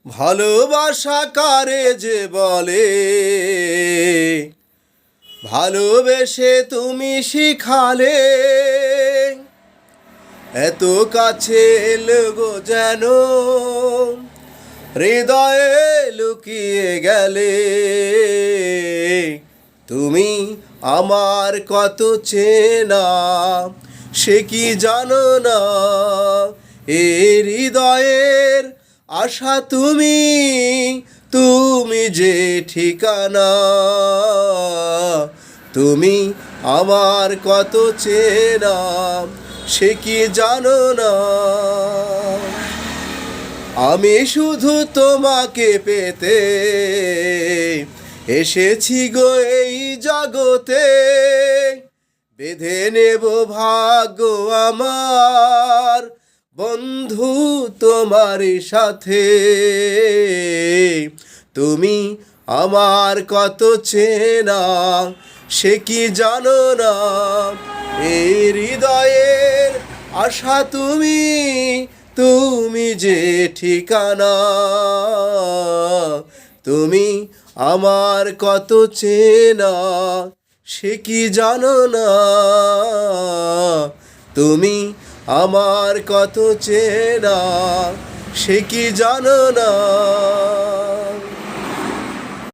ভালোবাসা কারে যে বলে, ভালোবেসে তুমি শিখালে, এত কাছে এলো গো যেন হৃদয়ে লুকিয়ে গেলে। তুমি আমার কত চেনা সে কি জানো না, এ হৃদয়ের আশা তুমি, তুমি যে ঠিকানা। তুমি আমার কত চেনা সে কি জানো না, আমি শুধু তোমাকে পেতে এসেছি গো এই জগতে। বেঁধে নেব ভাগ্য আমার বন্ধু তোমার সাথে। তুমি আমার কত চেনা সে কি জানো না, এই হৃদয়ের আশা তুমি, তুমি যে ঠিকানা। তুমি আমার কত চেনা সে কি জানো না, তুমি আমার কত চেনা সে কি জানো না।